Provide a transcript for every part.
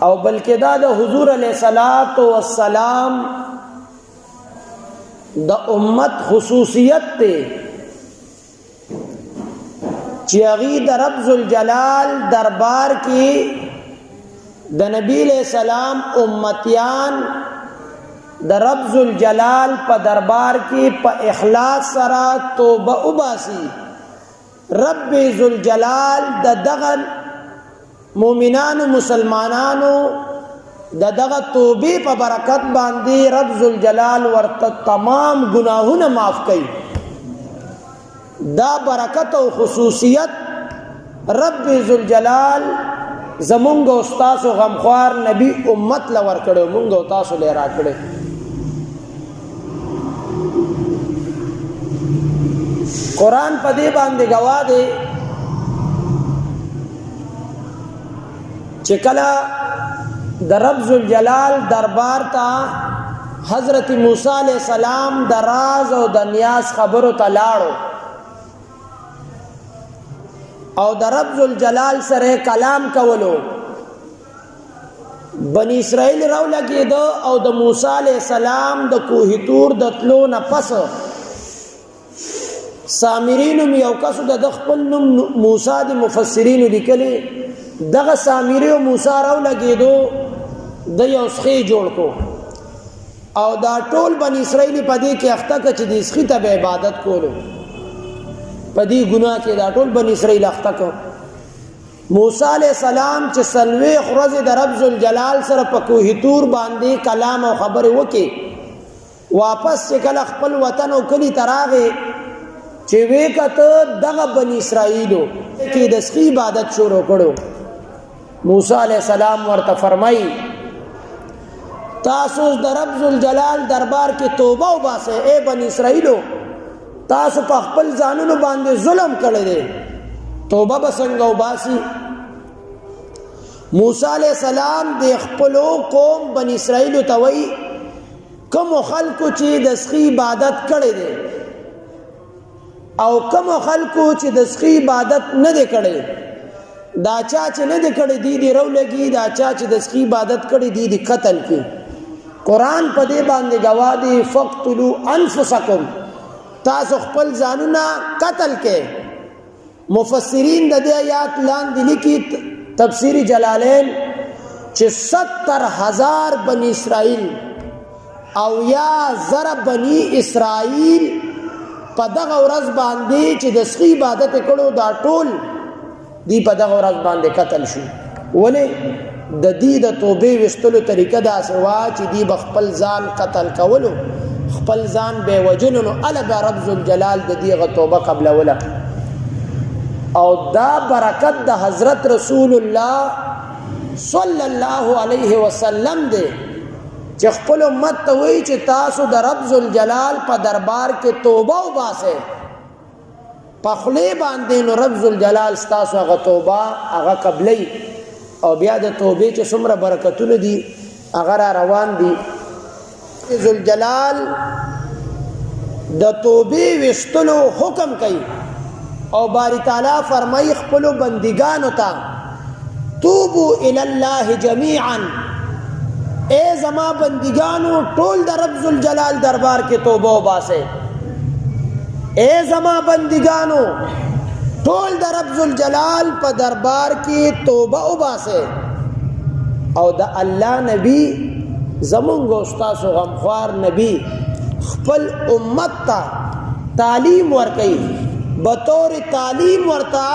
او بلکې دا د حضور علیه الصلاۃ والسلام د امت خصوصیت ته چې هغه د رب ذوالجلال دربار کې د نبی علیہ السلام امتیان د رب ذوالجلال په دربار کې په اخلاص سره توبه وباسي. رب ذوالجلال د دغه مومنانو مسلمانانو د دغه توبې په برکت باندې رب ذوالجلال ورته تمام گناهونه معاف کړي. دا برکت او خصوصیت رب ذوالجلال زمونږ او تاسو غمخوار نبی امت لور کړو، مونږ او تاسو لرا کړو. قرآن په دې باندې گواه دی چې کله د رب ذوالجلال دربار ته حضرت موسی علیہ السلام د راز او د نیاز خبرو ته لاړو او د رب ذوالجلال سره کلام کولو، بنی اسرائیل راو لګیدو او د موسی علیہ السلام د کوه تور د تلو نه پس سامرینو یو کسو د خپل نوم موسی د مفسرینو لیکلي، دغه سامری او موسی راو لګیدو د یو سخی جوړ کو او دا ټول بنی اسرائیل په دې کې اخته ک چې د سخی ته عبادت کولو، په دې ګناه کې دا ټول بنی اسرائیل اخته کو. موسی علیہ السلام چې سلوي خرز د رب ذوالجلال سره په کوه تور باندې کلام او خبره وکي، واپس چې کله خپل وطن او کلی تراغه چې وکته دغه بنی اسرائیلو کې د سخی عبادت شروع کړو. موسی علیہ السلام ورته فرمایي تاسو د رب ذوالجلال دربار کې توبه وباسئ. اے بنی اسرائیلو تاسو په خپل ځانونو باندې ظلم کړی دی، توبه به څنګه وباسي؟ موسی علیہ السلام د خپل قوم بنی اسرائیلو ته وایي کوم خلکو چې د سخی عبادت کړی دی او کوم خلکو چې د سخی عبادت نه دی کړی، دا چا چې نه دی کړی دی رو لګي، دا چا چې د سخی عبادت کړی دی قتل کی. قرآن په دې باندې گواه دی فقتلوا انفسکم، تاسو خپل ځانونه قتل کې. مفسرین د دې آیات لاندې لیکي تفسیر جلالین چې 70,000 بنی اسرائیل او یا زر بنی اسرائیل په دغه ورځ باندې چې د سخی عبادت کړو دا ټول دی په دغه ورځ باندې قتل شو. ولې د دې د توبې وستلو طریقه دا سوا چې دی خپل ځان قتل کولو، خپل ځان به وجنو نو ال رب ذوالجلال د دې غ توبه قبل ولا. او دا برکت د حضرت رسول الله صلی الله علیه وسلم دی چې خپل امت ته وایي چې تاسو د رب ذوالجلال په دربار کې توبه وباسئ، په خلی باندې نو رب ذوالجلال ستاسو هغه توبه هغه قبلې. او بیا د توبې چې څومره برکتونه دي هغه را روان دي. ذوالجلال د توبې وستلو حکم کوي او باری تعالی فرمایي خپل بندګانو ته توبو الی الله جميعا، اے زما بندگانو ټول د رب ذوالجلال دربار کې توبه وباسئ. اے زما بندگانو ټول د رب ذوالجلال په دربار کې توبه وباسئ. او د الله نبی زمونږ استاد غمخوار نبی خپل امت ته تعلیم ورکړي، بطور تعلیم ورته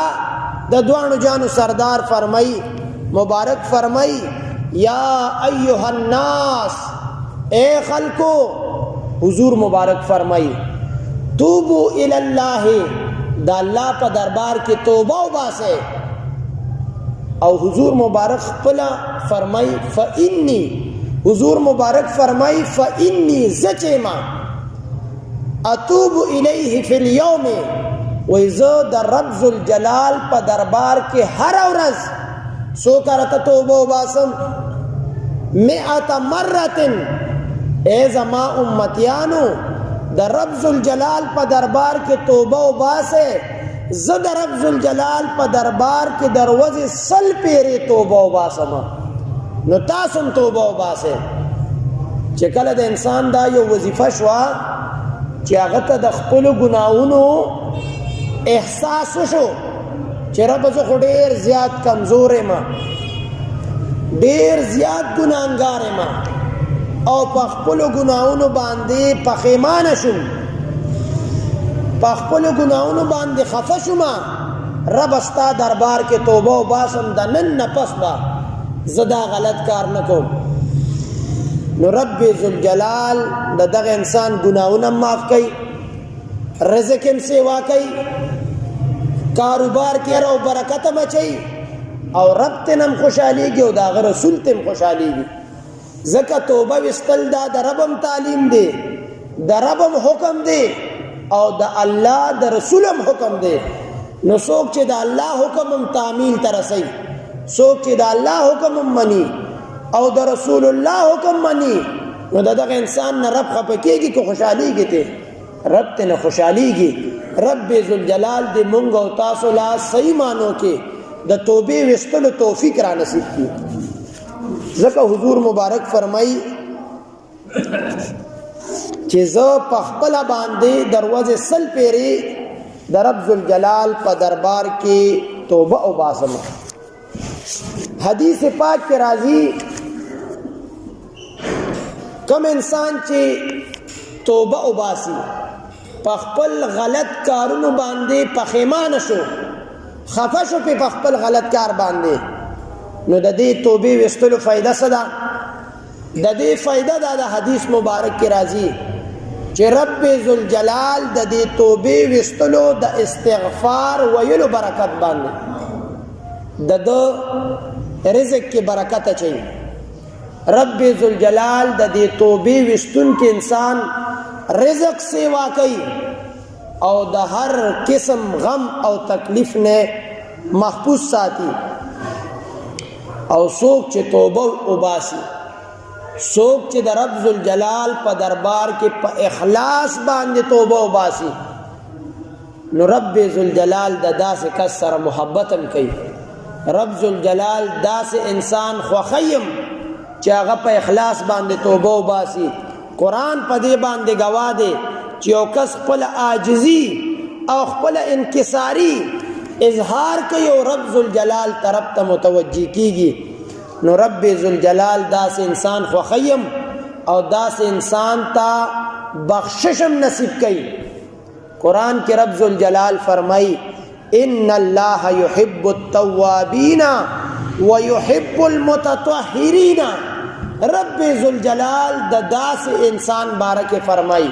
د دوانو جانو سردار فرمای مبارک فرمای یا ایها الناس، اے خلقو حضور مبارک فرمای توبو الی اللہ، دا اللہ پا دربار کی توبہ وباسے. او حضور مبارک خپلا فرمای فإنی، حضور مبارک فرمای فإنی زچیما اتوب الیہ فی اليوم، ویزو در رب ذوالجلال پا دربار کی ہر ورځ سو کرتا توبہ وباسم 100 مرتن. اے زما امتیانو در رب ذوالجلال پا دربار کی توبہ وباسے، زد رب ذوالجلال پا دربار کی دروازے سل پیرے توبہ وباسم. نو تاسو هم توبه وباسئ. چې کله د انسان دا یو وظیفه شوه چې هغه ته د خپلو ګناهونو احساس وشو چې رب زه خو ډېر زیات کمزور یم، ډېر زیات ګناهګار یم او په خپلو ګناهونو باندې پښیمانه شوم، په خپلو ګناهونو باندې خفه شوم، رب ستا دربار کې توبه وباسم، د نن نه پس به زه دا غلط کار نه کوم. نو رب ذوالجلال د دغه انسان ګناهونه معاف کوي، رزق هم سیوا کوي، کاروبار کې او برکت هم اچوي او رب تنم خوشحالیږي او د هغه رسول تم خوشحالیږي. ځکه توبه وستل دا د رب هم تعلیم دی، د رب هم حکم دی او د الله د رسول هم حکم دی. نو څوک چې د الله حکم هم تعمیل ته رسوي، څوک چې د الله حکم هم مني او د رسول الله حکم مني، نو دغه انسان نه رب خفه کېږي که خوشحالیږي ته رب ته نه خوشحالیږي. رب ذوالجلال دې مونږ او تاسو لا صحیح معنو کې د توبې وستلو توفیق را نصیب کړي. ځکه حضور مبارک فرمایي چې زه په خپله باندې دروازې سل پیرې د رب ذوالجلال په دربار کې توبه وباسم. حدیث پاک کې راځي کم انسان چې توبه وباسي، په خپل غلط کارونو باندې پښیمانه شو، خفه شو په خپل غلط کار باندې، نو د دې توبې وستلو فائدہ څه ده؟ د دې فائدہ دا د حدیث مبارک کې راځي چې رب ذوالجلال د دې توبې وستلو د استغفار ویلو برکت باندې د رزق کې برکت اچي. رب ذوالجلال د دې توبې وستون کې انسان رزق سیوا کوي او د هر قسم غم او تکلیف نه محفوظ ساتي. او څوک چې توبه وباسي، څوک چې د رب ذوالجلال په دربار کې په اخلاص باندې توبه وباسي، نو رب ذوالجلال د داسې کس سره محبت هم کوي. رب ذوالجلال داسې انسان خوښیم چې هغه په اخلاص باندې توبه وباسي. قرآن په دې باندې گواه دی چې یو کس خپل عاجزي او خپل انکساری اظهار کوي او رب ذوالجلال طرف ته متوجه کیږي، نو رب ذوالجلال داسې انسان خوښیم او داسې انسان ته بخششم نصیب کوي. قرآن کې رب ذوالجلال فرمایي ان الله يحب التوابین ويحب المتطهرین. رب ذوالجلال د داسې انسان بارکه فرمایي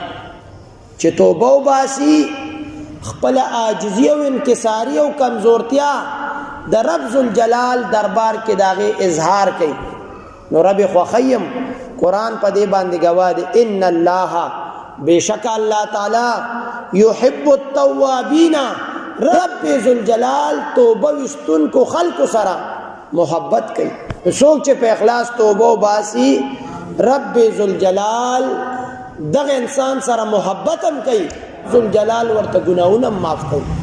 چې توبه وباسي، خپل عاجزی او انکساری او کمزورتیا د رب ذوالجلال دربار کې داغه اظهار کوي، نو رب خوخیم. قرآن په دې باندې گواه دی ان الله بشک الله تعالی يحب التوابین. رب ذوالجلال توبه وستون کو خلق سره محبت کوي. څوک چې په اخلاص توبه وباسي، رب ذوالجلال دغه انسان سره محبت هم کوي، ذوالجلال ورته ګناهونه معاف کوي.